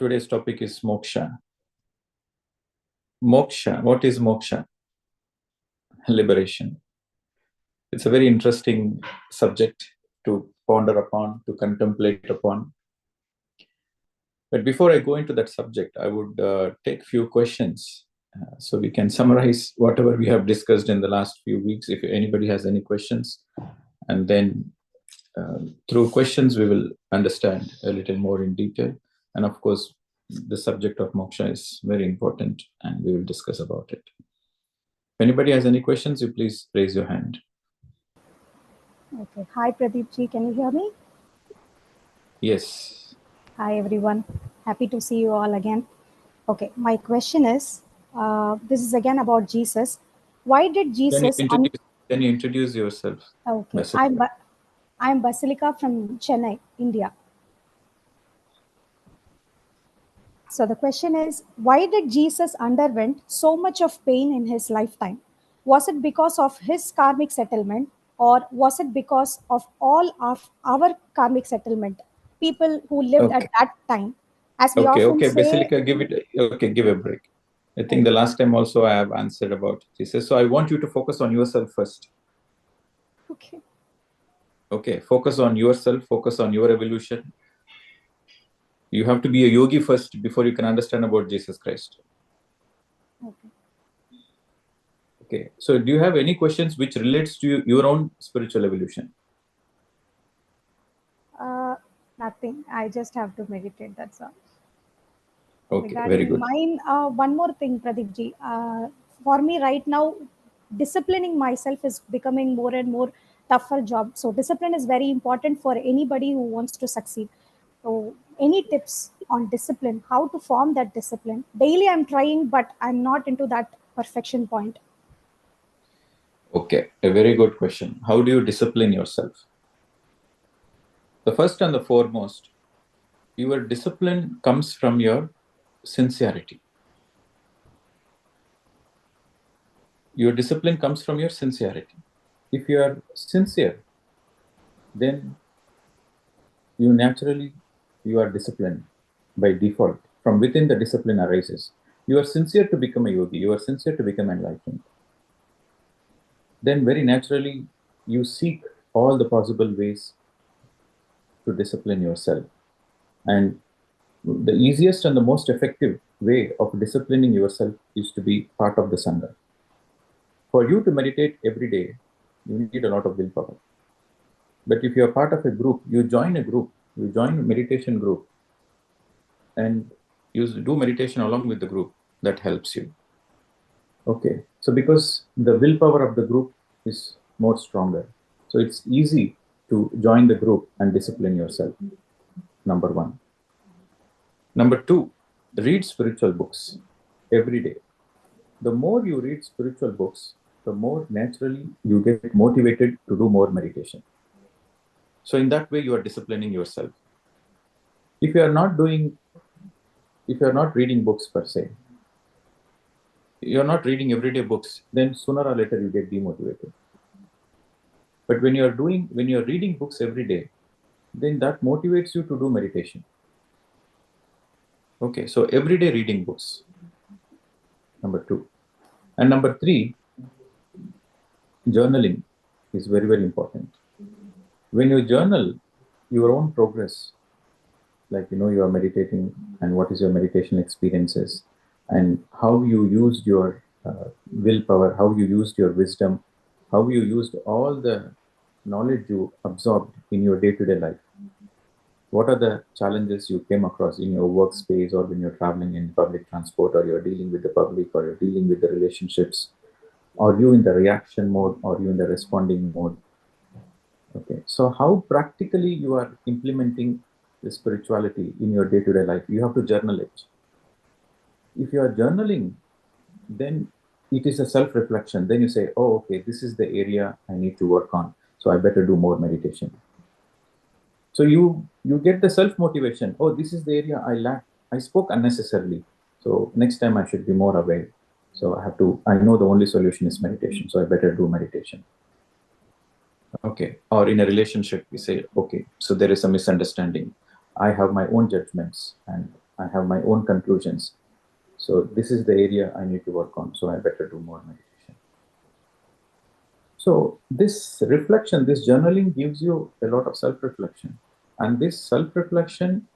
Today's topic is moksha. Moksha, what is moksha? Liberation. It's a very interesting subject to ponder upon, to contemplate upon. But before I go into that subject, I would take a few questions so we can summarize whatever we have discussed in the last few weeks. If anybody has any questions, and then through questions, we will understand a little more in detail. And of course, the subject of moksha is very important and we will discuss about it. If anybody has any questions, you please raise your hand. Okay. Hi, Pradeep Ji. Can you hear me? Yes. Hi, everyone. Happy to see you all again. Okay. My question is, this is again about Jesus. Why did Jesus... Can you introduce yourself? Okay. Basilica. I'm Basilica from Chennai, India. So the question is, why did Jesus underwent so much of pain in his lifetime? Was it because of his karmic settlement, or was it because of all of our karmic settlement? People who lived at that time, as we often say. Basilica, give a break. I think the last time also I have answered about Jesus. So I want you to focus on yourself first. Okay, focus on yourself, focus on your evolution. You have to be a yogi first before you can understand about Jesus Christ. Okay, so do you have any questions which relates to your own spiritual evolution? Nothing. I just have to meditate, that's all. Okay, regarding very good. Mine, one more thing, Pradeep Ji. For me right now, disciplining myself is becoming more and more tougher job. So discipline is very important for anybody who wants to succeed. So any tips on discipline, how to form that discipline? Daily I'm trying, but I'm not into that perfection point. Okay, a very good question. How do you discipline yourself? The first and the foremost, your discipline comes from your sincerity. Your discipline comes from your sincerity. If you are sincere, then you are disciplined by default. From within, the discipline arises. You are sincere to become a yogi. You are sincere to become enlightened. Then very naturally, you seek all the possible ways to discipline yourself. And the easiest and the most effective way of disciplining yourself is to be part of the Sangha. For you to meditate every day, you need a lot of willpower. But if you are part of a group, you join a meditation group, and you do meditation along with the group, that helps you. Okay, so because the willpower of the group is more stronger, so it's easy to join the group and discipline yourself. Number one. Number two, read spiritual books every day. The more you read spiritual books, the more naturally you get motivated to do more meditation. So in that way, you are disciplining yourself. If you are not reading books per se, you're not reading everyday books, then sooner or later you get demotivated. But when you're reading books every day, then that motivates you to do meditation. Okay, so everyday reading books. Number two. And number three, journaling is very, very important. When you journal your own progress, like you are meditating and what is your meditation experiences and how you used your willpower, how you used your wisdom, how you used all the knowledge you absorbed in your day-to-day life. What are the challenges you came across in your workspace, or when you're traveling in public transport, or you're dealing with the public, or you're dealing with the relationships? Are you in the reaction mode, or are you in the responding mode? Okay, so how practically you are implementing the spirituality in your day-to-day life, you have to journal it. If you are journaling, then it is a self-reflection. Then you say, oh, okay, this is the area I need to work on, so I better do more meditation. So you get the self-motivation. Oh, this is the area I lack. I spoke unnecessarily. So next time I should be more aware. So I know the only solution is meditation, so I better do meditation. Okay. Or in a relationship, we say, okay, so there is a misunderstanding. I have my own judgments and I have my own conclusions. So this is the area I need to work on. So I better do more meditation. So this reflection, this journaling gives you a lot of self-reflection. And this self-reflection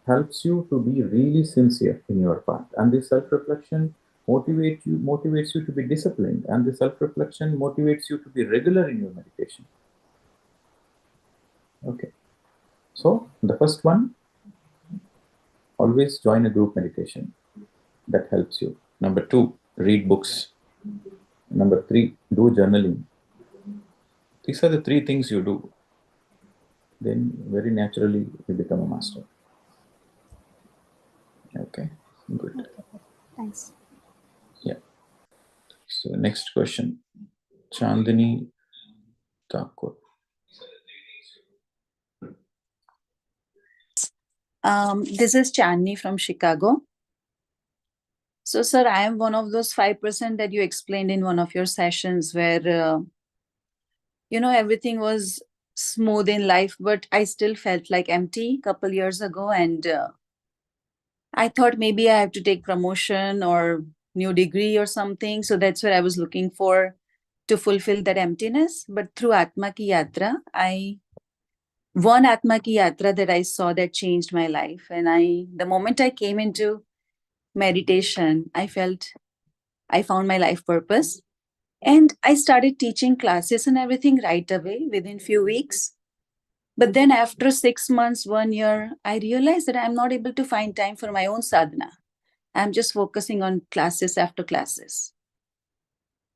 helps you to be really sincere in your path. And this self-reflection motivates you to be disciplined. And the self-reflection motivates you to be regular in your meditation. Okay. So the first one, always join a group meditation. That helps you. Number 2, read books. Number 3, do journaling. These are the 3 things you do. Then very naturally you become a master. Okay, good. Okay, thanks. Yeah. So next question, Chandini Thakur. This is Chandni from Chicago. So, sir, I am one of those 5% that you explained in one of your sessions where, everything was smooth in life, but I still felt like empty a couple years ago. And I thought maybe I have to take promotion or new degree or something. So that's what I was looking for to fulfill that emptiness. But through Atma Ki Yatra, one Atma Ki Yatra that I saw that changed my life. And the moment I came into meditation, I found my life purpose. And I started teaching classes and everything right away within few weeks. But then after 6 months, 1 year, I realized that I'm not able to find time for my own sadhana. I'm just focusing on classes after classes.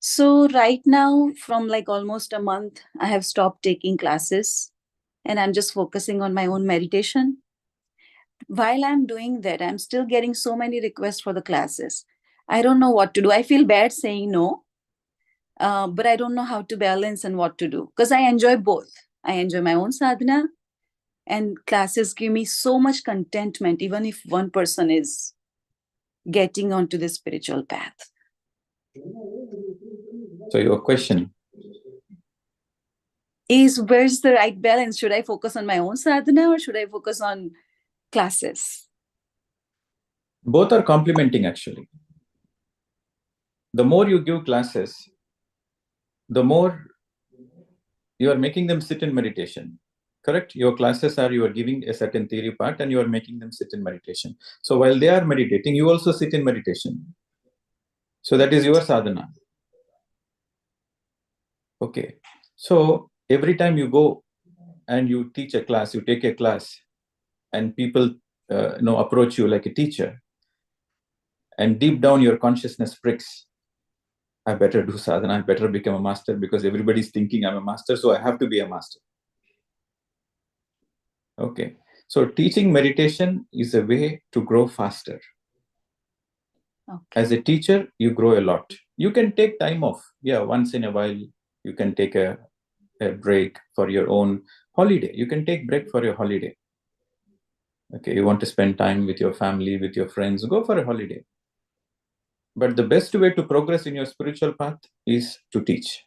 So right now, from like almost a month, I have stopped taking classes and I'm just focusing on my own meditation. While I'm doing that, I'm still getting so many requests for the classes. I don't know what to do. I feel bad saying no, but I don't know how to balance and what to do because I enjoy both. I enjoy my own sadhana, and classes give me so much contentment, even if one person is getting onto the spiritual path. So your question is, where's the right balance? Should I focus on my own sadhana or should I focus on classes? Both are complementing actually. The more you give classes, the more you are making them sit in meditation. Correct? Your classes are, you are giving a certain theory part and you are making them sit in meditation. So while they are meditating, you also sit in meditation. So that is your sadhana. Okay. So every time you go and you teach a class, you take a class, and people approach you like a teacher, and deep down your consciousness pricks, I better do sadhana, I better become a master because everybody's thinking I'm a master, so I have to be a master. Okay. So teaching meditation is a way to grow faster. Okay. As a teacher, you grow a lot. You can take time off. Yeah, once in a while, you can take a break for your own holiday. You can take break for your holiday. Okay, you want to spend time with your family, with your friends, go for a holiday. But the best way to progress in your spiritual path is to teach.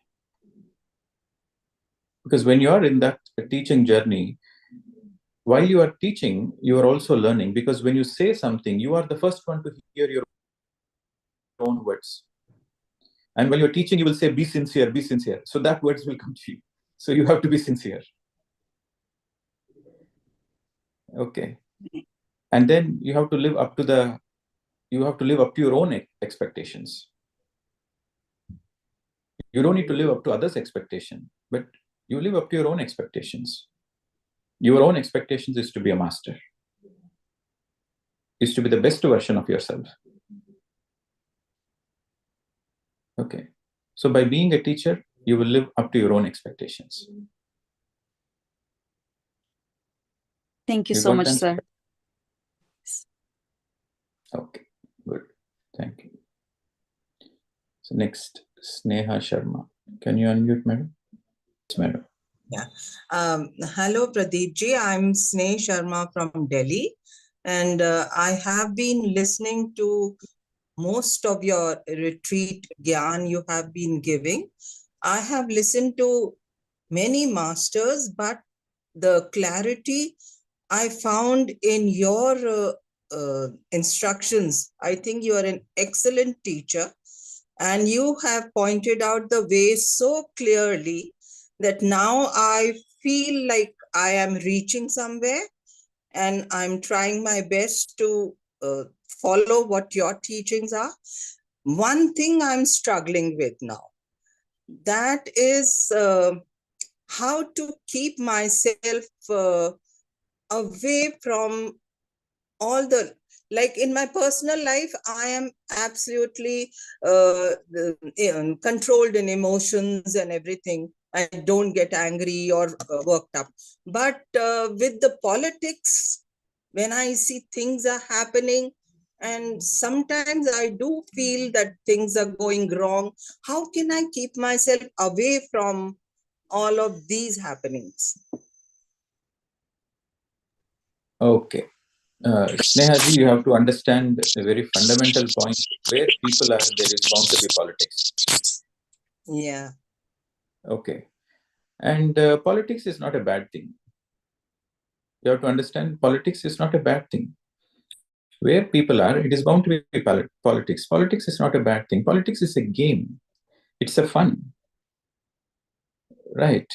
Because when you are in that teaching journey, while you are teaching, you are also learning. Because when you say something, you are the first one to hear your own words. And while you're teaching, you will say, be sincere, be sincere. So that words will come to you. So you have to be sincere. Okay. And then you have to live up to your own expectations. You don't need to live up to others' expectation, but you live up to your own expectations. Your own expectations is to be a master, is to be the best version of yourself. Okay. So by being a teacher, you will live up to your own expectations. Thank you so much, sir. Okay, good. Thank you. So next, Sneha Sharma. Can you unmute, madam? Yes, madam. Yeah. Hello, Pradeep Ji. I'm Sneha Sharma from Delhi. And I have been listening to most of your retreat gyan you have been giving. I have listened to many masters, but the clarity I found in your instructions. I think you are an excellent teacher, and you have pointed out the way so clearly that now I feel like I am reaching somewhere, and I'm trying my best to follow what your teachings are. One thing I'm struggling with now, that is how to keep myself away from all the, like in my personal life, I am absolutely controlled in emotions and everything. I don't get angry or worked up. But with the politics, when I see things are happening, and sometimes I do feel that things are going wrong, how can I keep myself away from all of these happenings? Okay. Snehaji, you have to understand a very fundamental point. Where people are, there is bound to be politics. Yeah. Okay. And politics is not a bad thing. You have to understand politics is not a bad thing. Where people are, it is bound to be politics. Politics is not a bad thing. Politics is a game. It's a fun. Right.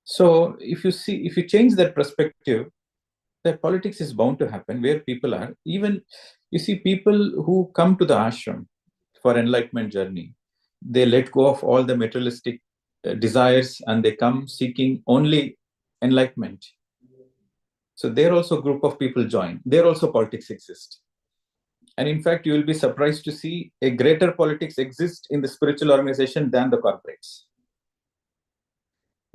So if you change that perspective, that politics is bound to happen where people are. Even you see people who come to the ashram for enlightenment journey, they let go of all the materialistic desires and they come seeking only enlightenment. So there also a group of people join. There also politics exists. And in fact, you will be surprised to see a greater politics exists in the spiritual organization than the corporates.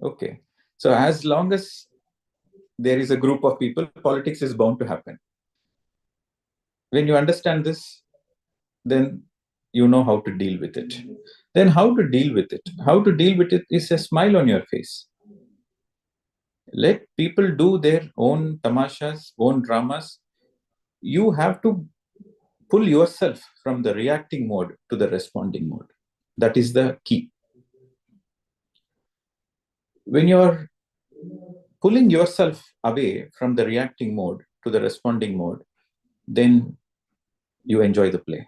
Okay. So as long as there is a group of people, politics is bound to happen. When you understand this, then you know how to deal with it. Then how to deal with it? How to deal with it is a smile on your face. Let people do their own tamashas, own dramas. You have to pull yourself from the reacting mode to the responding mode. That is the key. When you're pulling yourself away from the reacting mode to the responding mode, then you enjoy the play.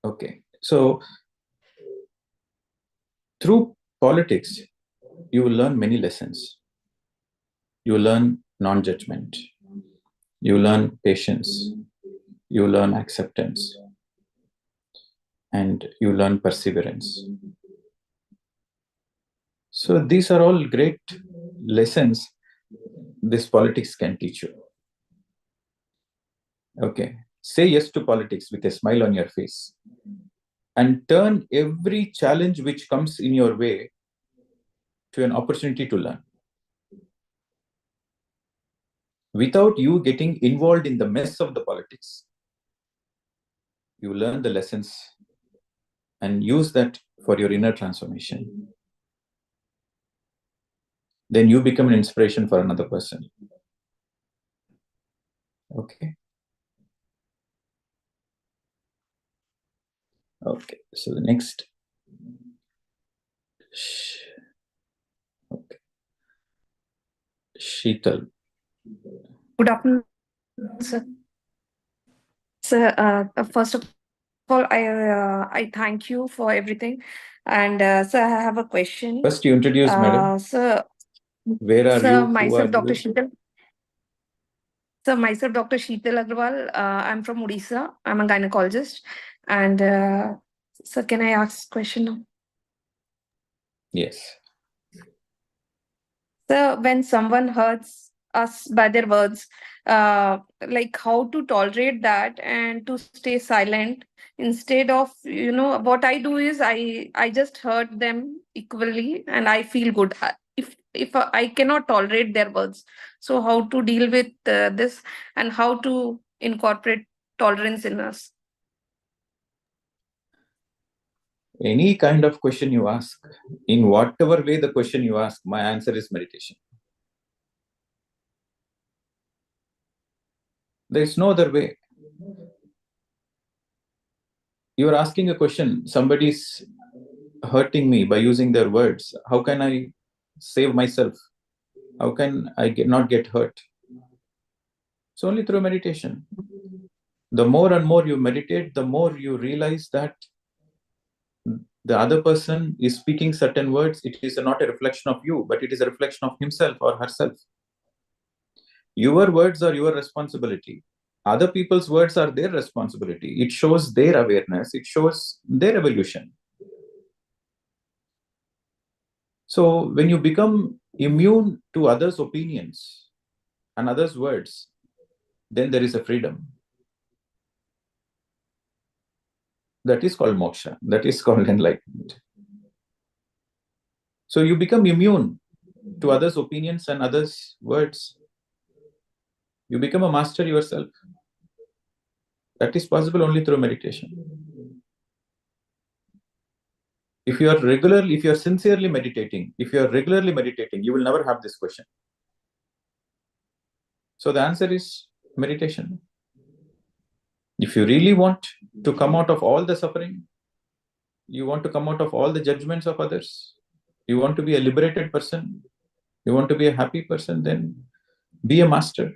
Okay. So through politics, you will learn many lessons. You will learn non-judgment. You will learn patience. You will learn acceptance. And you learn perseverance. So these are all great lessons this politics can teach you. Okay. Say yes to politics with a smile on your face. And turn every challenge which comes in your way to an opportunity to learn. Without you getting involved in the mess of the politics, you learn the lessons and use that for your inner transformation. Then you become an inspiration for another person. Okay. Okay. So the next. Okay. Sheetal. Good afternoon, sir. Sir, first of all, I thank you for everything. And sir, I have a question. First, you introduce, madam. Sir, Where are sir, you? Who myself, are Dr. you? Sheetal. Sir, myself, Dr. Sheetal Agrawal. I'm from Odisha. I'm a gynecologist. And sir, can I ask a question now? Yes. So when someone hurts us by their words, like how to tolerate that and to stay silent instead of, what I do is I just hurt them equally and I feel good. If I cannot tolerate their words, so how to deal with this and how to incorporate tolerance in us? Any kind of question you ask, in whatever way the question you ask, my answer is meditation. There is no other way. You are asking a question, somebody's hurting me by using their words. How can I save myself? How can I not get hurt? It's only through meditation. The more and more you meditate, the more you realize that the other person is speaking certain words. It is not a reflection of you, but it is a reflection of himself or herself. Your words are your responsibility. Other people's words are their responsibility. It shows their awareness. It shows their evolution. So when you become immune to others' opinions and others' words, then there is a freedom. That is called moksha. That is called enlightenment. So you become immune to others' opinions and others' words. You become a master yourself. That is possible only through meditation. If you are sincerely meditating, you will never have this question. So the answer is meditation. If you really want to come out of all the suffering, you want to come out of all the judgments of others, you want to be a liberated person, you want to be a happy person, then be a master.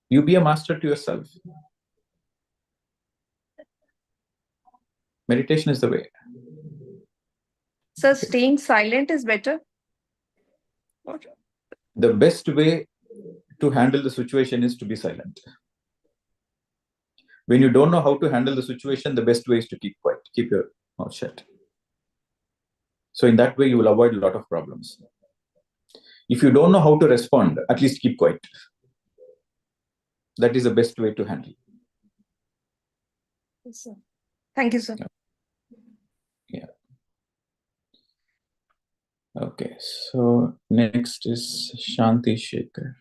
You be a master to yourself. Meditation is the way. So staying silent is better? The best way to handle the situation is to be silent. When you don't know how to handle the situation, the best way is to keep quiet, keep your mouth shut. So in that way, you will avoid a lot of problems. If you don't know how to respond, at least keep quiet. That is the best way to handle. Yes, sir. Thank you, sir. Yeah. Okay, so next is Shanti Shekhar.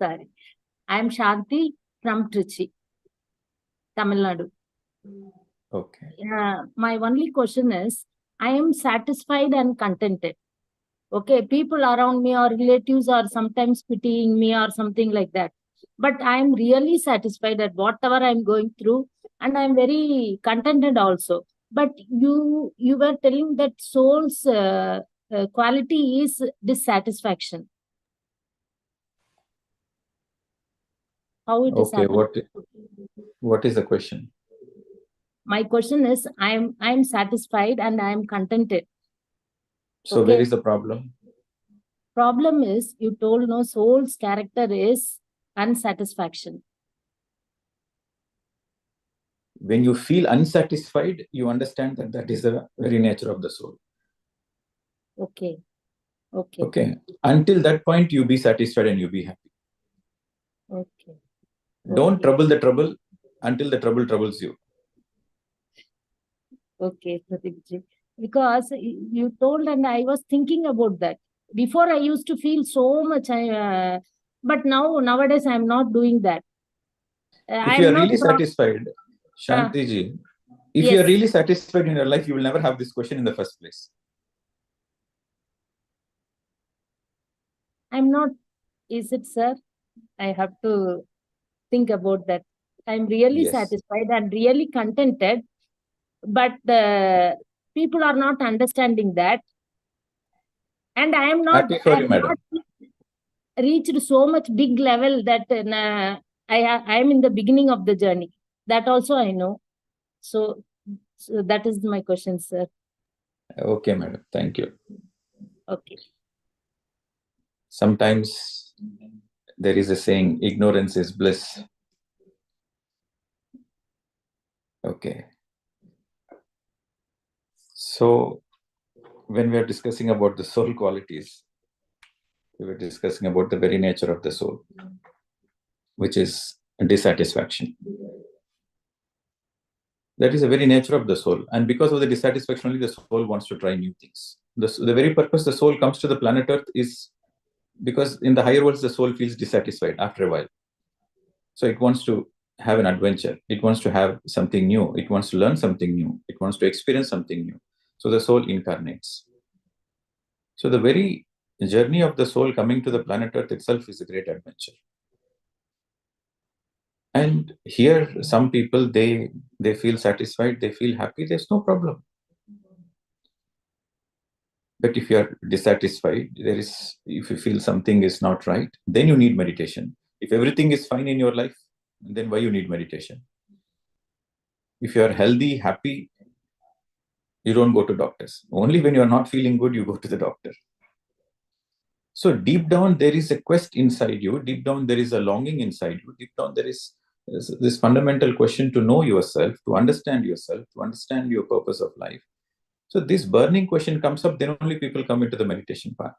Sorry. I am Shanti from Trichy, Tamil Nadu. Okay. My only question is, I am satisfied and contented. Okay, people around me or relatives are sometimes pitying me or something like that. But I am really satisfied at whatever I am going through, and I am very contented also. But you were telling that soul's quality is dissatisfaction. How it is Okay, happening? what is the question? My question is, I'm satisfied and I'm contented. So Okay. where is the problem? Problem is, you told no, soul's character is unsatisfaction. When you feel unsatisfied, you understand that that is the very nature of the soul. Okay. Okay. Okay. Until that point, you be satisfied and you be happy. Okay. Don't trouble the trouble until the trouble troubles you. Okay, Pradeep Vijay. Because you told, and I was thinking about that. Before I used to feel so much, but nowadays I'm not doing that. If you are really satisfied, Shanti ji, if yes. you are really satisfied in your life, you will never have this question in the first place. I'm not, is it, sir? I have to think about that. I'm really satisfied and really contented, but people are not understanding that. And I am not, not reached so much big level that I am in the beginning of the journey. That also I know. So that is my question, sir. Okay, madam. Thank you. Okay. Sometimes there is a saying, ignorance is bliss. Okay. So when we are discussing about the soul qualities, we were discussing about the very nature of the soul, which is dissatisfaction. That is the very nature of the soul. And because of the dissatisfaction, only the soul wants to try new things. The very purpose the soul comes to the planet Earth is because in the higher worlds, the soul feels dissatisfied after a while. So it wants to have an adventure. It wants to have something new. It wants to learn something new. It wants to experience something new. So the soul incarnates. So the very journey of the soul coming to the planet Earth itself is a great adventure. And here, some people, they feel satisfied, they feel happy, there's no problem. But if you are dissatisfied, if you feel something is not right, then you need meditation. If everything is fine in your life, then why you need meditation? If you are healthy, happy, you don't go to doctors. Only when you are not feeling good, you go to the doctor. So deep down, there is a quest inside you. Deep down, there is a longing inside you. Deep down, there is this fundamental question to know yourself, to understand your purpose of life. So this burning question comes up, then only people come into the meditation path.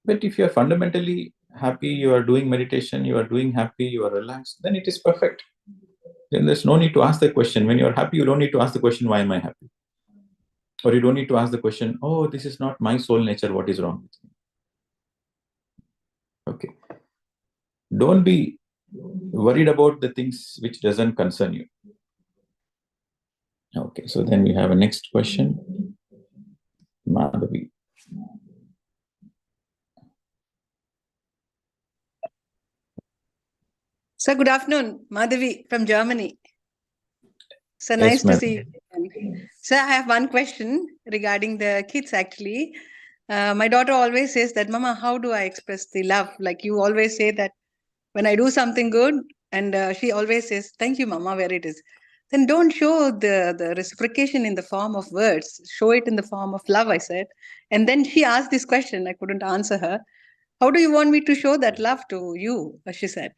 But if you are fundamentally happy, you are doing meditation, you are doing happy, you are relaxed, then it is perfect. Then there's no need to ask the question. When you're happy, you don't need to ask the question, why am I happy? Or you don't need to ask the question, oh, this is not my soul nature, what is wrong with me? Okay. Don't be worried about the things which doesn't concern you. Okay, so then we have a next question. Madhavi. So good afternoon, Madhavi from Germany. So Yes, nice to ma'am. see you. So I have one question regarding the kids actually. My daughter always says that, Mama, how do I express the love? Like you always say that when I do something good, and she always says, thank you, Mama, where it is. Then don't show the reciprocation in the form of words. Show it in the form of love, I said. And then she asked this question. I couldn't answer her. How do you want me to show that love to you? She said.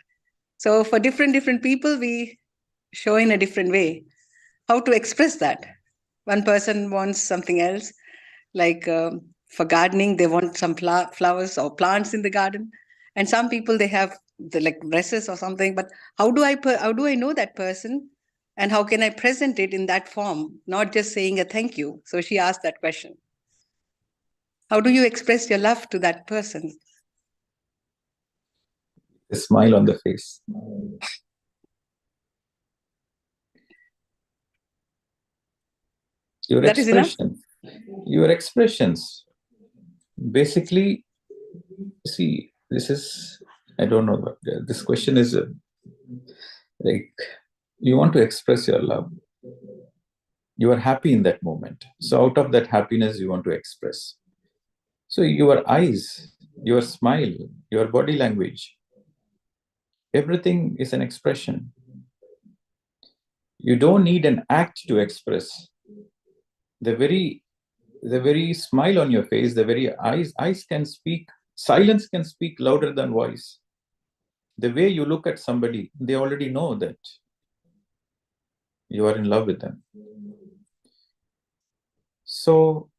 So for different people, we show in a different way. How to express that? One person wants something else, like for gardening, they want some flowers or plants in the garden, and some people they have the like dresses or something. But how do I know that person, and how can I present it in that form, not just saying a thank you? So she asked that question. How do you express your love to that person? A smile on the face. Your That is enough? Your expressions. Basically, see, this is, I don't know, but this question is like, you want to express your love. You are happy in that moment. So out of that happiness, you want to express. So your eyes, your smile, your body language, everything is an expression. You don't need an act to express. The very smile on your face, the very eyes can speak. Silence can speak louder than voice. The way you look at somebody, they already know that you are in love with them. So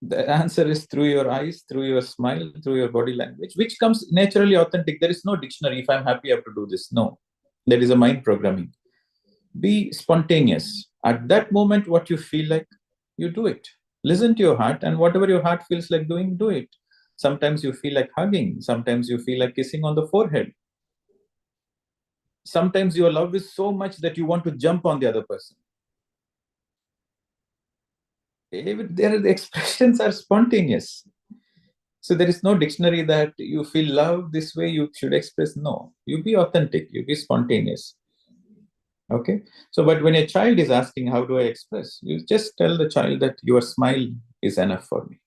the answer is through your eyes, through your smile, through your body language, which comes naturally authentic. There is no dictionary. If I'm happy, I have to do this. No, that is a mind programming. Be spontaneous. At that moment, what you feel like, you do it. Listen to your heart, and whatever your heart feels like doing, do it. Sometimes you feel like hugging. Sometimes you feel like kissing on the forehead. Sometimes your love is so much that you want to jump on the other person. The expressions are spontaneous. So there is no dictionary that you feel love this way, you should express. No, you be authentic, you be spontaneous. Okay. So, but when a child is asking, how do I express? You just tell the child that your smile is enough for me.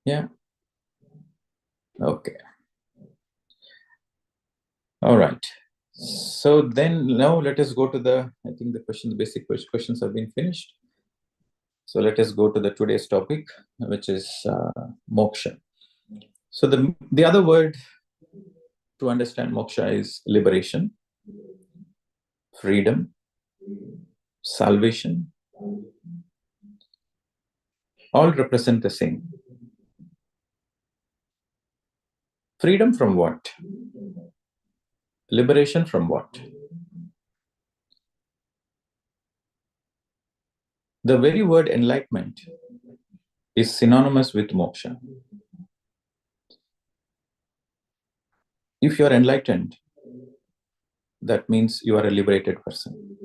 Yeah. Okay. All right. So then now let us go to I think the basic questions have been finished. So let us go to the today's topic, which is moksha. So the other word to understand moksha is liberation, freedom, salvation. All represent the same. Freedom from what? Liberation from what? The very word enlightenment is synonymous with moksha. If you are enlightened, that means you are a liberated person.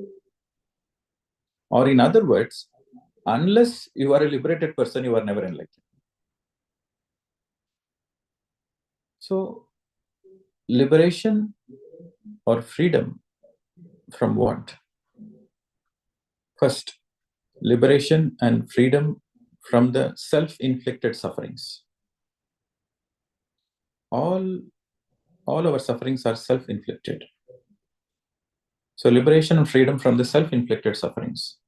Or in other words, unless you are a liberated person, you are never enlightened. So, liberation or freedom from what? First, liberation and freedom from the self-inflicted sufferings. All our sufferings are self-inflicted. So liberation and freedom from the self-inflicted sufferings.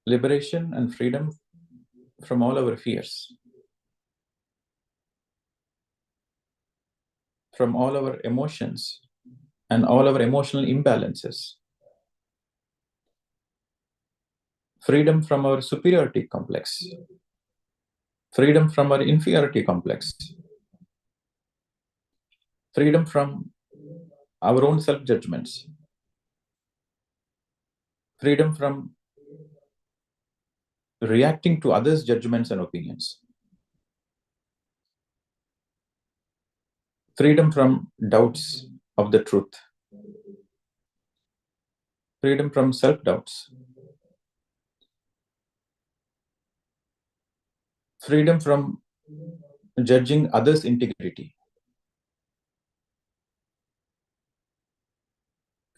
Liberation and freedom from all our fears. From all our emotions and all our emotional imbalances. Freedom from our superiority complex. Freedom from our inferiority complex. Freedom from our own self-judgments. Freedom from reacting to others' judgments and opinions. Freedom from doubts of the truth. Freedom from self-doubts. Freedom from judging others' integrity.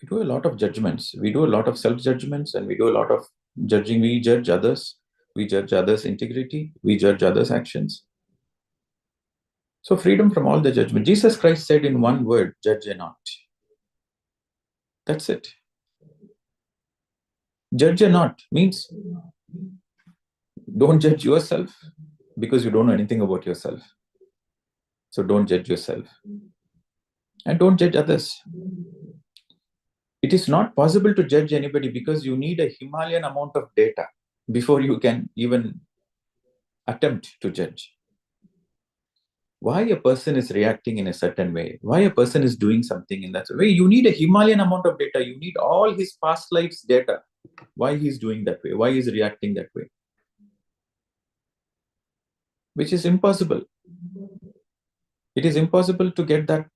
We do a lot of judgments. We do a lot of self-judgments and we do a lot of judging. We judge others. We judge others' integrity. We judge others' actions. So freedom from all the judgment. Jesus Christ said in one word, judge ye not. That's it. Judge ye not means don't judge yourself because you don't know anything about yourself. So don't judge yourself. And don't judge others. It is not possible to judge anybody because you need a Himalayan amount of data before you can even attempt to judge. Why a person is reacting in a certain way, why a person is doing something in that way, you need a Himalayan amount of data. You need all his past lives data. Why he's doing that way, why he's reacting that way. Which is impossible. It is impossible to get that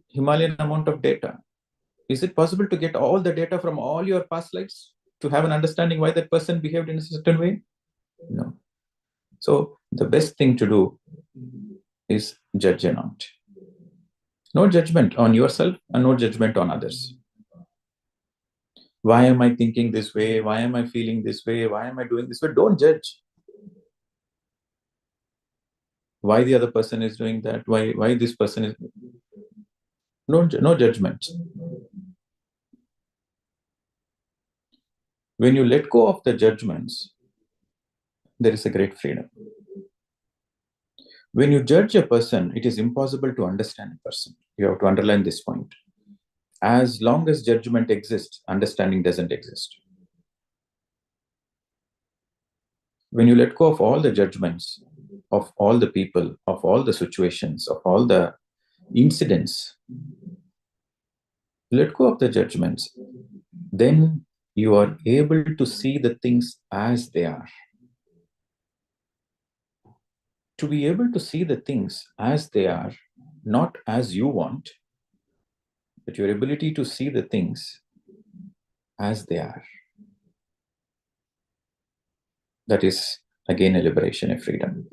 Himalayan amount of data. Is it possible to get all the data from all your past lives to have an understanding why that person behaved in a certain way? No. So the best thing to do is judge ye not. No judgment on yourself and no judgment on others. Why am I thinking this way? Why am I feeling this way? Why am I doing this way? Don't judge. Why the other person is doing that? Why this person is... No judgment. When you let go of the judgments, there is a great freedom. When you judge a person, it is impossible to understand a person. You have to underline this point. As long as judgment exists, understanding doesn't exist. When you let go of all the judgments, of all the people, of all the situations, of all the incidents, let go of the judgments, then you are able to see the things as they are. To be able to see the things as they are, not as you want, but your ability to see the things as they are. That is, again, a liberation, a freedom.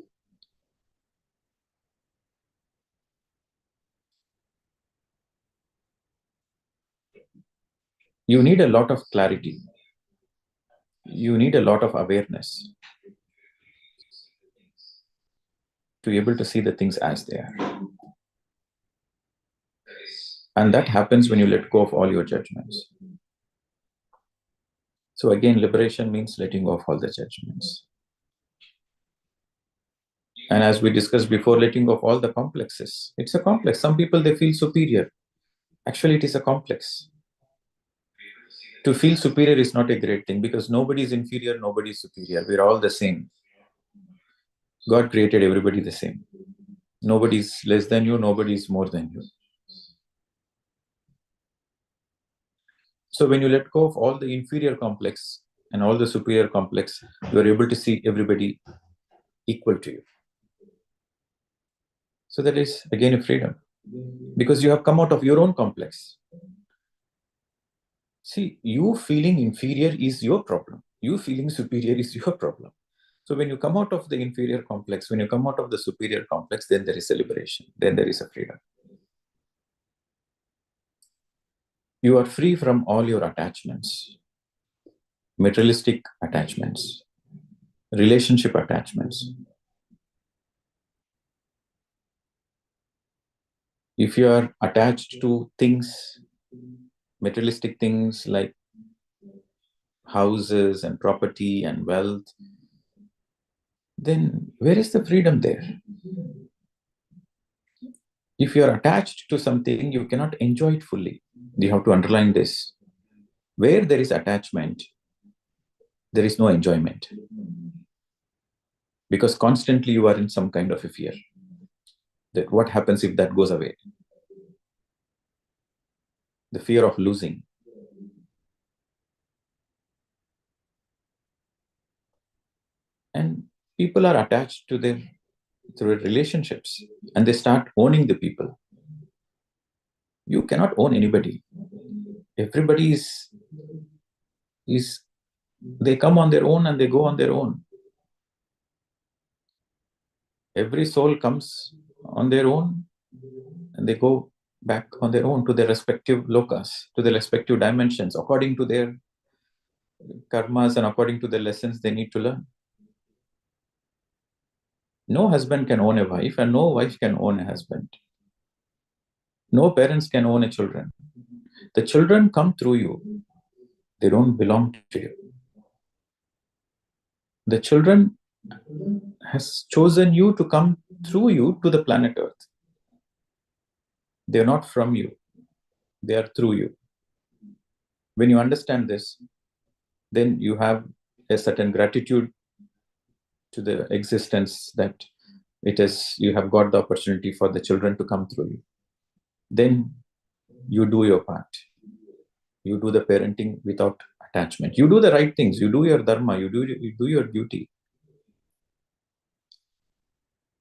You need a lot of clarity. You need a lot of awareness to be able to see the things as they are. And that happens when you let go of all your judgments. So again, liberation means letting go of all the judgments. And as we discussed before, letting go of all the complexes. It's a complex. Some people, they feel superior. Actually, it is a complex. To feel superior is not a great thing because nobody is inferior, nobody is superior. We're all the same. God created everybody the same. Nobody is less than you, nobody is more than you. So when you let go of all the inferior complex and all the superior complex, you are able to see everybody equal to you. So that is again a freedom because you have come out of your own complex. See, you feeling inferior is your problem. You feeling superior is your problem. So when you come out of the inferior complex, when you come out of the superior complex, then there is a liberation. Then there is a freedom. You are free from all your attachments, materialistic attachments, relationship attachments. If you are attached to things, materialistic things like houses and property and wealth, then where is the freedom there? If you are attached to something, you cannot enjoy it fully. You have to underline this. Where there is attachment, there is no enjoyment. Because constantly you are in some kind of a fear. That what happens if that goes away? The fear of losing. And people are attached to their relationships, and they start owning the people. You cannot own anybody. Everybody is they come on their own and they go on their own. Every soul comes on their own and they go back on their own to their respective lokas, to their respective dimensions, according to their karmas and according to the lessons they need to learn. No husband can own a wife, and no wife can own a husband. No parents can own a children. The children come through you. They don't belong to you. The children has chosen you to come through you to the planet Earth. They are not from you. They are through you. When you understand this, then you have a certain gratitude to the existence that you have got the opportunity for the children to come through you. Then you do your part. You do the parenting without attachment. You do the right things. You do your dharma. You do your duty.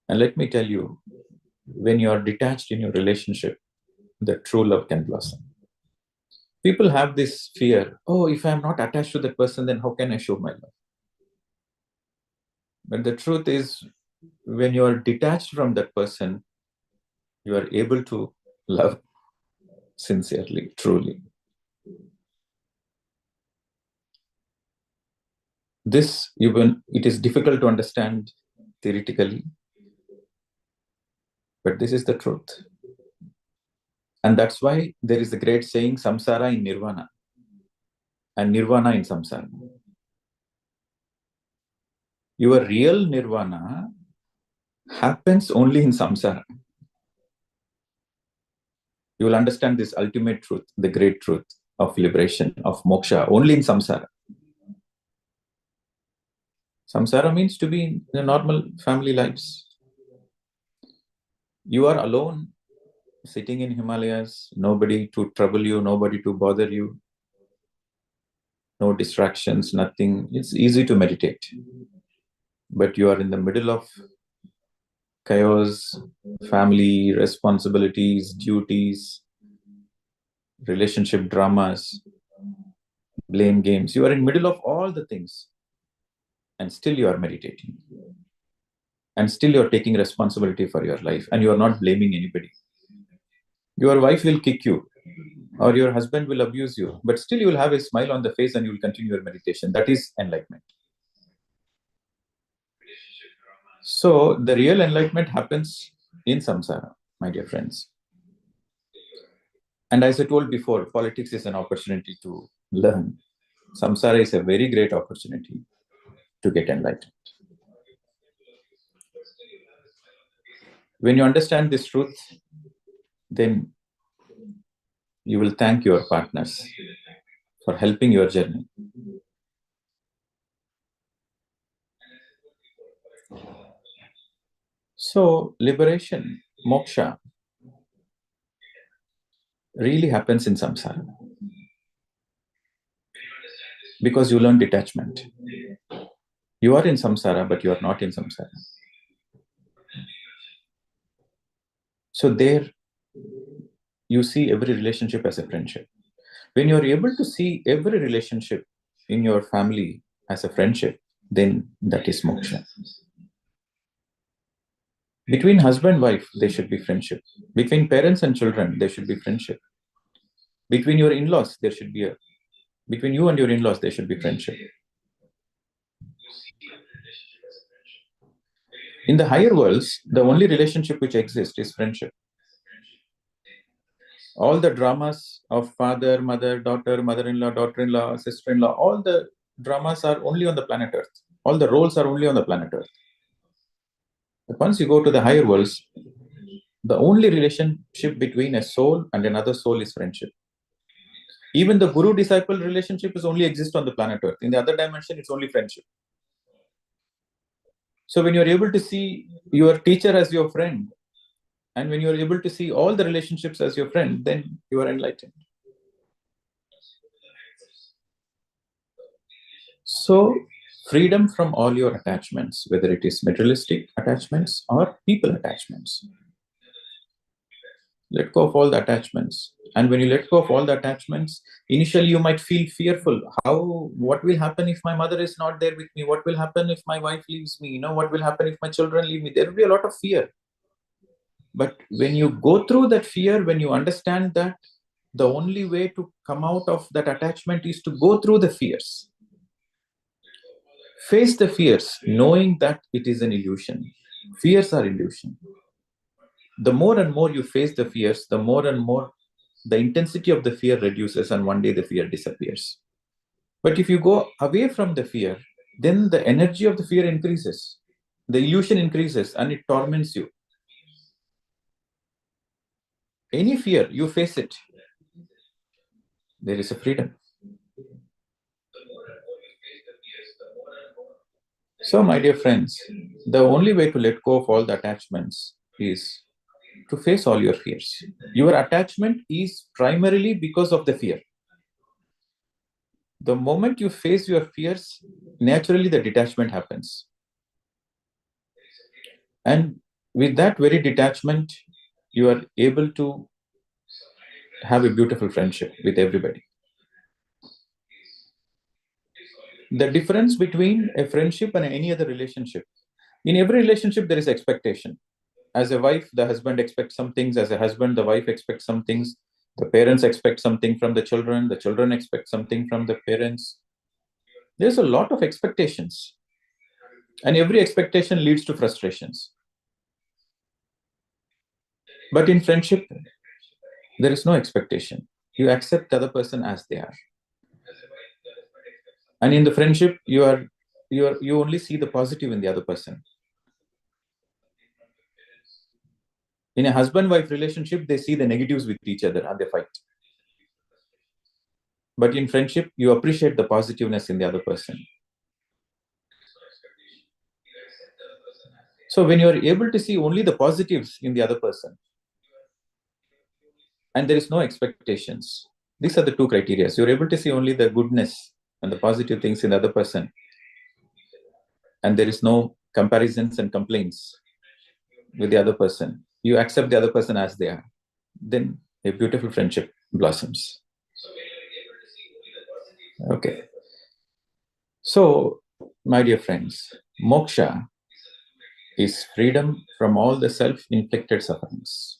And let me tell you, when you are detached in your relationship, the true love can blossom. People have this fear, oh, if I am not attached to that person, then how can I show my love? But the truth is, when you are detached from that person, you are able to love sincerely, truly. This, even it is difficult to understand theoretically, but this is the truth. And that's why there is a great saying, samsara in nirvana, and nirvana in samsara. Your real nirvana happens only in samsara. You will understand this ultimate truth, the great truth of liberation, of moksha, only in samsara. Samsara means to be in the normal family lives. You are alone, sitting in Himalayas, nobody to trouble you, nobody to bother you, no distractions, nothing. It's easy to meditate. But you are in the middle of chaos, family, responsibilities, duties, relationship dramas, blame games. You are in the middle of all the things, and still you are meditating. And still you are taking responsibility for your life, and you are not blaming anybody. Your wife will kick you, or your husband will abuse you, but still you will have a smile on the face and you will continue your meditation. That is enlightenment. So the real enlightenment happens in samsara, my dear friends. And as I told before, politics is an opportunity to learn. Samsara is a very great opportunity to get enlightened. When you understand this truth, then you will thank your partners for helping your journey. So liberation, moksha, really happens in samsara. Because you learn detachment. You are in samsara, but you are not in samsara. So there, you see every relationship as a friendship. When you are able to see every relationship in your family as a friendship, then that is moksha. Between husband and wife, there should be friendship. Between parents and children, there should be friendship. Between your in-laws, between you and your in-laws, there should be friendship. In the higher worlds, the only relationship which exists is friendship. All the dramas of father, mother, daughter, mother-in-law, daughter-in-law, sister-in-law, all the dramas are only on the planet Earth. All the roles are only on the planet Earth. But once you go to the higher worlds, the only relationship between a soul and another soul is friendship. Even the guru-disciple relationship is only exist on the planet Earth. In the other dimension, it's only friendship. So when you're able to see your teacher as your friend, and when you're able to see all the relationships as your friend, then you are enlightened. So freedom from all your attachments, whether it is materialistic attachments or people attachments. Let go of all the attachments. And when you let go of all the attachments, initially you might feel fearful. What will happen if my mother is not there with me? What will happen if my wife leaves me? What will happen if my children leave me? There will be a lot of fear. But when you go through that fear, when you understand that the only way to come out of that attachment is to go through the fears. Face the fears, knowing that it is an illusion. Fears are illusion. The more and more you face the fears, the more and more the intensity of the fear reduces, and one day the fear disappears. But if you go away from the fear, then the energy of the fear increases. The illusion increases and it torments you. Any fear, you face it. There is a freedom. So, my dear friends, the only way to let go of all the attachments is to face all your fears. Your attachment is primarily because of the fear. The moment you face your fears, naturally the detachment happens. And with that very detachment, you are able to have a beautiful friendship with everybody. The difference between a friendship and any other relationship, in every relationship there is expectation. As a wife, the husband expects some things. As a husband, the wife expects some things. The parents expect something from the children expect something from the parents. There's a lot of expectations. And every expectation leads to frustrations. But in friendship, there is no expectation. You accept the other person as they are. And in the friendship, you only see the positive in the other person. In a husband-wife relationship, they see the negatives with each other and they fight. But in friendship, you appreciate the positiveness in the other person. So when you are able to see only the positives in the other person, and there is no expectations, these are the two criteria. So you're able to see only the goodness and the positive things in the other person, and there is no comparisons and complaints with the other person. You accept the other person as they are. Then a beautiful friendship blossoms. Okay. So, my dear friends, moksha is freedom from all the self-inflicted sufferings.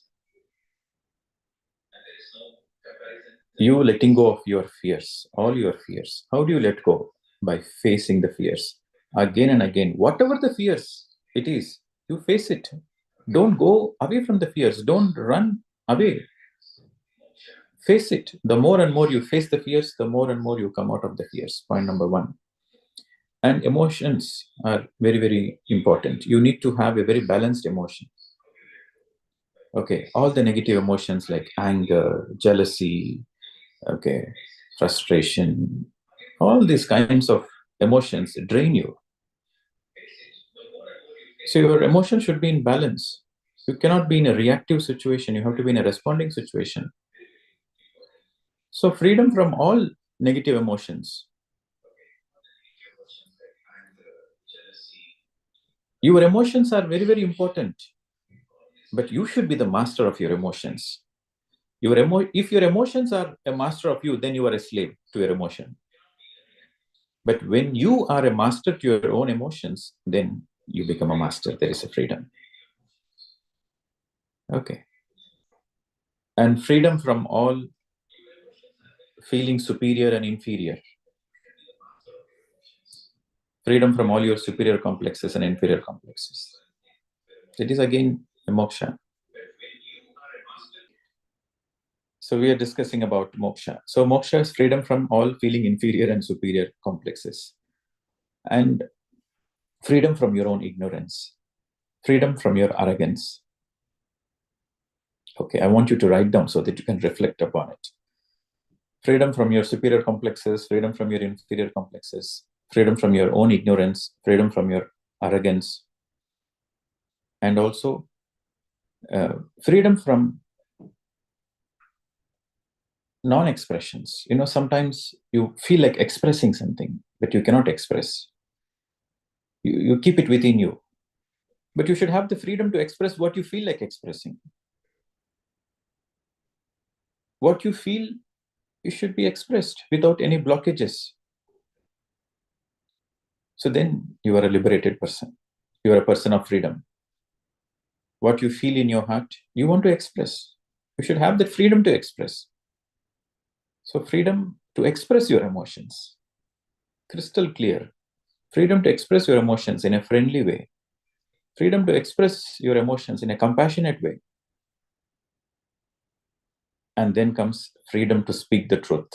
You letting go of your fears, all your fears. How do you let go? By facing the fears again and again. Whatever the fears it is, you face it. Don't go away from the fears. Don't run away. Face it. The more and more you face the fears, the more and more you come out of the fears. Point number one. And emotions are very, very important. You need to have a very balanced emotion. Okay, all the negative emotions like anger, jealousy, okay, frustration, all these kinds of emotions drain you. So your emotion should be in balance. You cannot be in a reactive situation. You have to be in a responding situation. So freedom from all negative emotions. Your emotions are very, very important. But you should be the master of your emotions. If your emotions are a master of you, then you are a slave to your emotion. But when you are a master to your own emotions, then you become a master. There is a freedom. Okay. And freedom from all feeling superior and inferior. Freedom from all your superior complexes and inferior complexes. It is again a moksha. So we are discussing about moksha. So moksha is freedom from all feeling inferior and superior complexes. And freedom from your own ignorance. Freedom from your arrogance. Okay, I want you to write down so that you can reflect upon it. Freedom from your superior complexes, freedom from your inferior complexes, freedom from your own ignorance, freedom from your arrogance, and also freedom from non-expressions. You know, sometimes you feel like expressing something, but you cannot express. You keep it within you. But you should have the freedom to express what you feel like expressing. What you feel, it should be expressed without any blockages. So then you are a liberated person. You are a person of freedom. What you feel in your heart, you want to express. You should have that freedom to express. So freedom to express your emotions. Crystal clear. Freedom to express your emotions in a friendly way. Freedom to express your emotions in a compassionate way. And then comes freedom to speak the truth.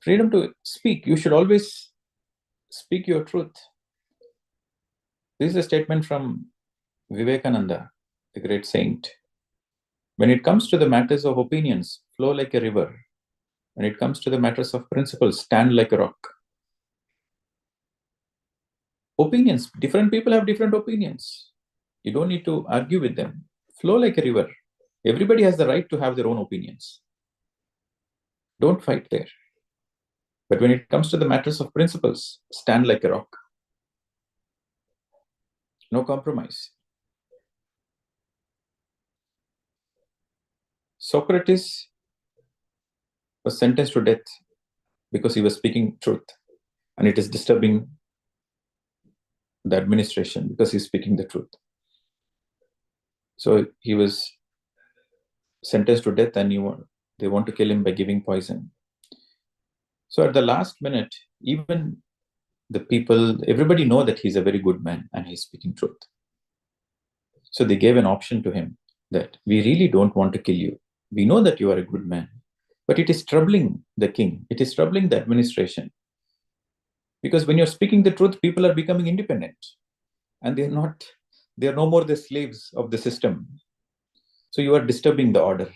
Freedom to speak. You should always speak your truth. This is a statement from Vivekananda, the great saint. When it comes to the matters of opinions, flow like a river. When it comes to the matters of principles, stand like a rock. Opinions, different people have different opinions. You don't need to argue with them. Flow like a river. Everybody has the right to have their own opinions. Don't fight there. But when it comes to the matters of principles, stand like a rock. No compromise. Socrates was sentenced to death because he was speaking truth, and it is disturbing the administration because he's speaking the truth. So he was sentenced to death, and they want to kill him by giving poison. So at the last minute, even the people, everybody know that he's a very good man and he's speaking truth. So they gave an option to him that we really don't want to kill you. We know that you are a good man, but it is troubling the king. It is troubling the administration. Because when you're speaking the truth, people are becoming independent and they're no more the slaves of the system. So you are disturbing the order.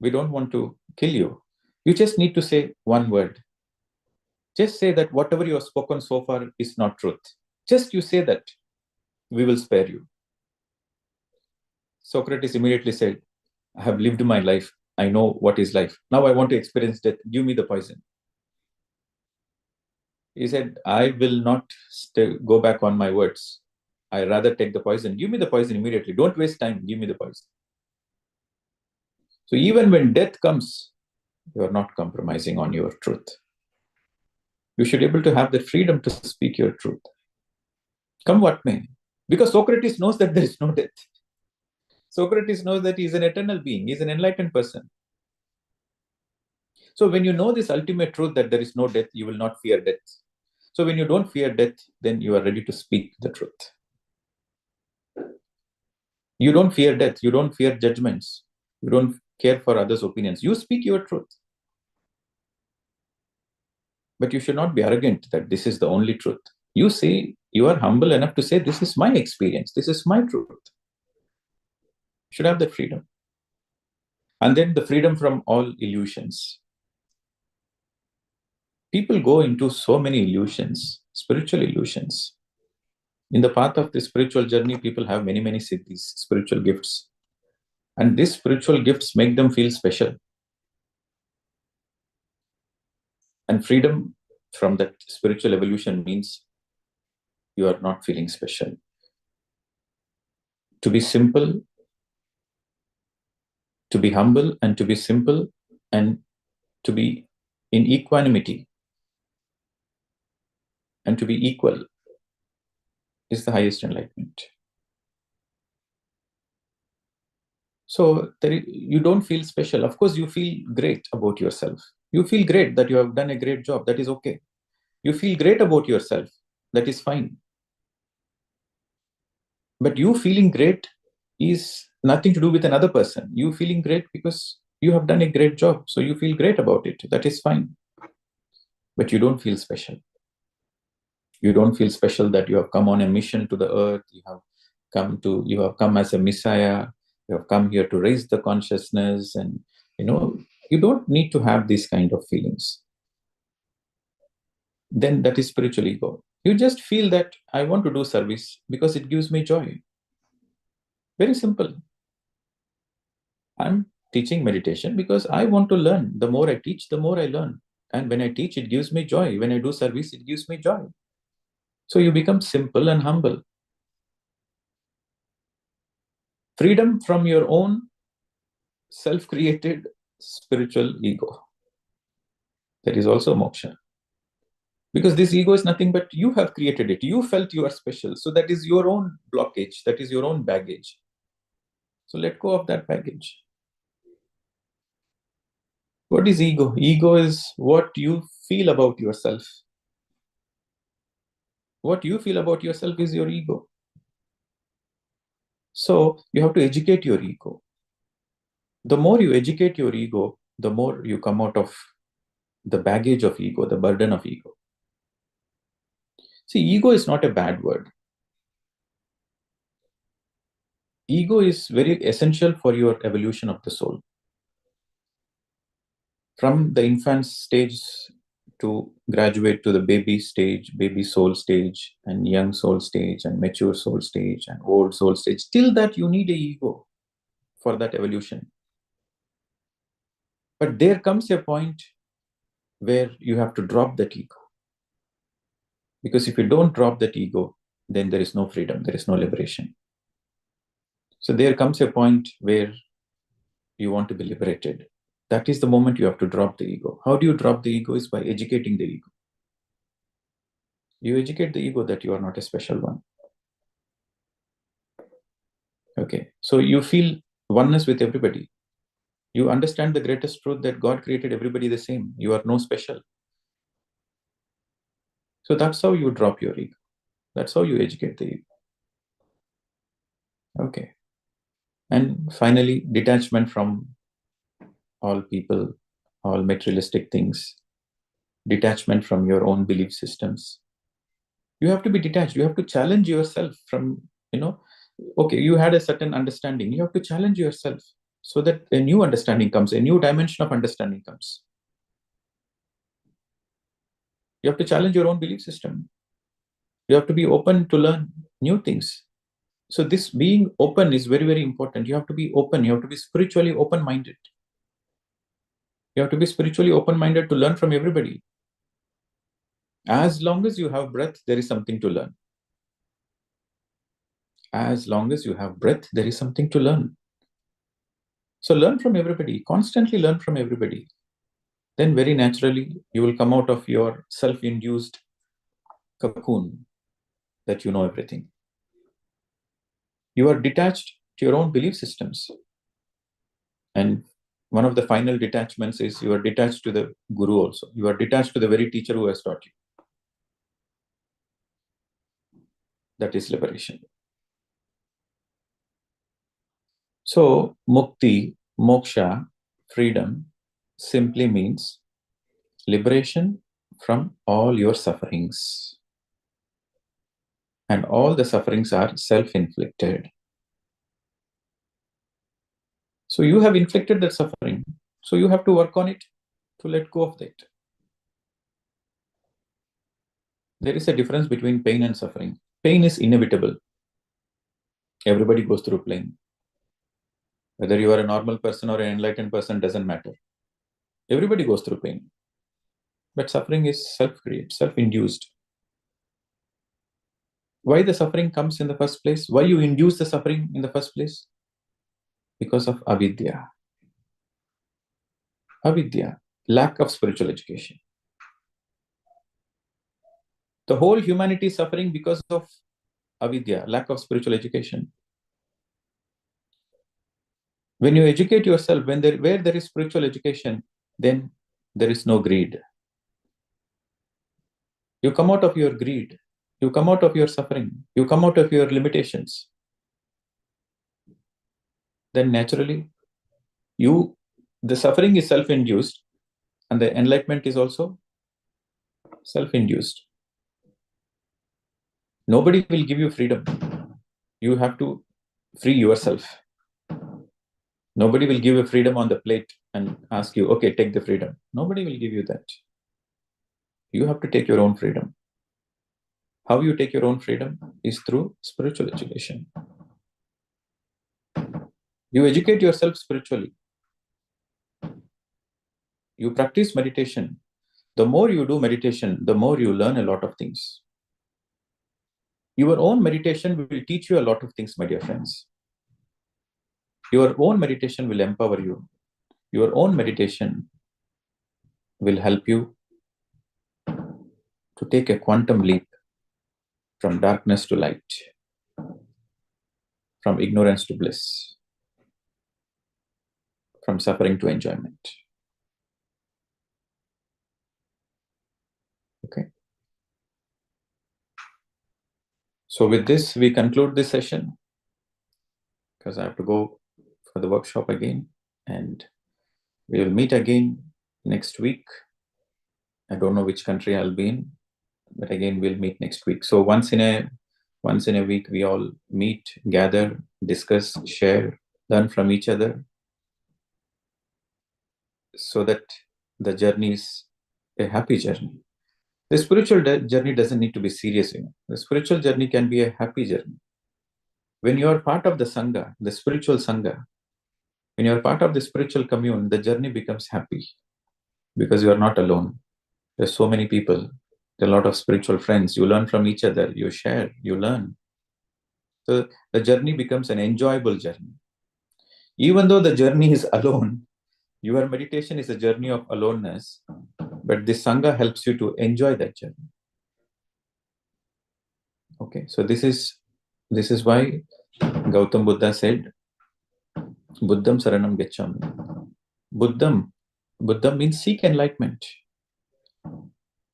We don't want to kill you. You just need to say one word. Just say that whatever you have spoken so far is not truth. Just you say that, we will spare you. Socrates immediately said, I have lived my life. I know what is life. Now I want to experience death. Give me the poison. He said, I will not go back on my words. I rather take the poison. Give me the poison immediately. Don't waste time. Give me the poison. So even when death comes, you are not compromising on your truth. You should be able to have the freedom to speak your truth. Come what may. Because Socrates knows that there is no death. Socrates knows that he is an eternal being. He is an enlightened person. So when you know this ultimate truth that there is no death, you will not fear death. So when you don't fear death, then you are ready to speak the truth. You don't fear death. You don't fear judgments. You don't care for others' opinions. You speak your truth. But you should not be arrogant that this is the only truth. You say, you are humble enough to say, this is my experience. This is my truth. You should have that freedom. And then the freedom from all illusions. People go into so many illusions, spiritual illusions. In the path of the spiritual journey, people have many, many siddhis, spiritual gifts. And these spiritual gifts make them feel special. And freedom from that spiritual evolution means you are not feeling special. To be simple, to be humble, and to be simple, and to be in equanimity, and to be equal is the highest enlightenment. So you don't feel special. Of course, you feel great about yourself. You feel great that you have done a great job. That is okay. You feel great about yourself. That is fine. But you feeling great is nothing to do with another person. You feeling great because you have done a great job. So you feel great about it. That is fine. But you don't feel special. You don't feel special that you have come on a mission to the earth. You have come as a Messiah. You have come here to raise the consciousness, and you don't need to have these kind of feelings. Then that is spiritual ego. You just feel that I want to do service because it gives me joy. Very simple. I'm teaching meditation because I want to learn. The more I teach, the more I learn. And when I teach, it gives me joy. When I do service, it gives me joy. So you become simple and humble. Freedom from your own self-created spiritual ego. That is also moksha. Because this ego is nothing but you have created it. You felt you are special. So that is your own blockage. That is your own baggage. So let go of that baggage. What is ego? Ego is what you feel about yourself. What you feel about yourself is your ego. So you have to educate your ego. The more you educate your ego, the more you come out of the baggage of ego, the burden of ego. See, ego is not a bad word. Ego is very essential for your evolution of the soul. From the infant stage to graduate to the baby stage, baby soul stage, and young soul stage, and mature soul stage, and old soul stage, till that you need a ego for that evolution. But there comes a point where you have to drop that ego. Because if you don't drop that ego, then there is no freedom, there is no liberation. So there comes a point where you want to be liberated. That is the moment you have to drop the ego. How do you drop the ego? Is by educating the ego. You educate the ego that you are not a special one. Okay, so you feel oneness with everybody. You understand the greatest truth that God created everybody the same. You are no special. So that's how you drop your ego. That's how you educate the ego. Okay. And finally, detachment from all people, all materialistic things, detachment from your own belief systems. You have to be detached. You have to challenge yourself from, okay, you had a certain understanding. You have to challenge yourself so that a new understanding comes, a new dimension of understanding comes. You have to challenge your own belief system. You have to be open to learn new things. So this being open is very, very important. You have to be open. You have to be spiritually open-minded. You have to be spiritually open-minded to learn from everybody. As long as you have breath, there is something to learn. As long as you have breath, there is something to learn. So learn from everybody, constantly learn from everybody. Then very naturally, you will come out of your self-induced cocoon that you know everything. You are detached to your own belief systems. And one of the final detachments is you are detached to the guru also. You are detached to the very teacher who has taught you. That is liberation. So mukti, moksha, freedom simply means liberation from all your sufferings. And all the sufferings are self-inflicted. So you have inflicted that suffering. So you have to work on it to let go of that. There is a difference between pain and suffering. Pain is inevitable. Everybody goes through pain. Whether you are a normal person or an enlightened person doesn't matter. Everybody goes through pain. But suffering is self-created, self-induced. Why the suffering comes in the first place? Why you induce the suffering in the first place? Because of avidya. Avidya, lack of spiritual education. The whole humanity is suffering because of avidya, lack of spiritual education. When you educate yourself, where there is spiritual education, then there is no greed. You come out of your greed. You come out of your suffering. You come out of your limitations. Then naturally, the suffering is self-induced, and the enlightenment is also self-induced. Nobody will give you freedom. You have to free yourself. Nobody will give you freedom on the plate and ask you, okay, take the freedom. Nobody will give you that. You have to take your own freedom. How you take your own freedom is through spiritual education. You educate yourself spiritually. You practice meditation. The more you do meditation, the more you learn a lot of things. Your own meditation will teach you a lot of things, my dear friends. Your own meditation will empower you. Your own meditation will help you to take a quantum leap from darkness to light, from ignorance to bliss, from suffering to enjoyment. Okay. So with this, we conclude this session, because I have to go for the workshop again, and we will meet again next week. I don't know which country I'll be in, but again, we'll meet next week. So once in a week, we all meet, gather, discuss, share, learn from each other, so that the journey is a happy journey. The spiritual journey doesn't need to be serious. The spiritual journey can be a happy journey. When you are part of the Sangha, the spiritual Sangha, when you are part of the spiritual commune, the journey becomes happy, because you are not alone. There's so many people. There are a lot of spiritual friends. You learn from each other. You share. You learn. So the journey becomes an enjoyable journey. Even though the journey is alone, your meditation is a journey of aloneness, but this Sangha helps you to enjoy that journey. Okay, so this is why Gautam Buddha said, Buddham Saranam Gacchami. Buddham means seek enlightenment.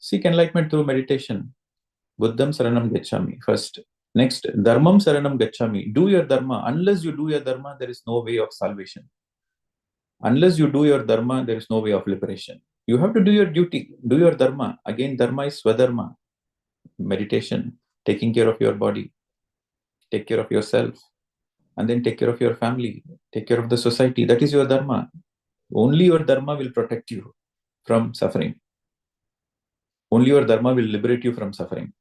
Seek enlightenment through meditation. Buddham Saranam Gacchami first. Next, Dharmam Saranam Gacchami. Do your Dharma. Unless you do your Dharma, there is no way of salvation. Unless you do your Dharma, there is no way of liberation. You have to do your duty, do your Dharma. Again, Dharma is Swadharma. Meditation, taking care of your body, take care of yourself, and then take care of your family, take care of the society. That is your Dharma. Only your Dharma will protect you from suffering. Only your Dharma will liberate you from suffering.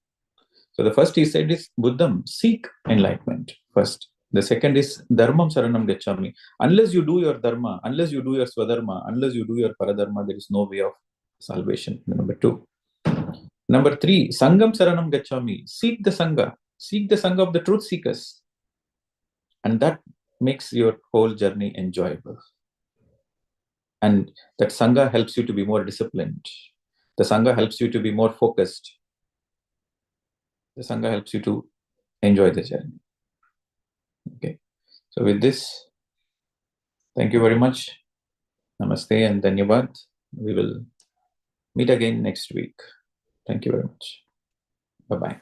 So the first he said is Buddham, seek enlightenment first. The second is Dharmam Saranam Gacchami. Unless you do your Dharma, unless you do your Swadharma, unless you do your Paradharma, there is no way of salvation. Number two. Number three, Sangam Saranam Gacchami. Seek the Sangha. Seek the Sangha of the truth seekers. And that makes your whole journey enjoyable. And that Sangha helps you to be more disciplined. The Sangha helps you to be more focused. The Sangha helps you to enjoy the journey. Okay. So with this, thank you very much. Namaste and Dhanyavad. We will meet again next week. Thank you very much. Bye-bye.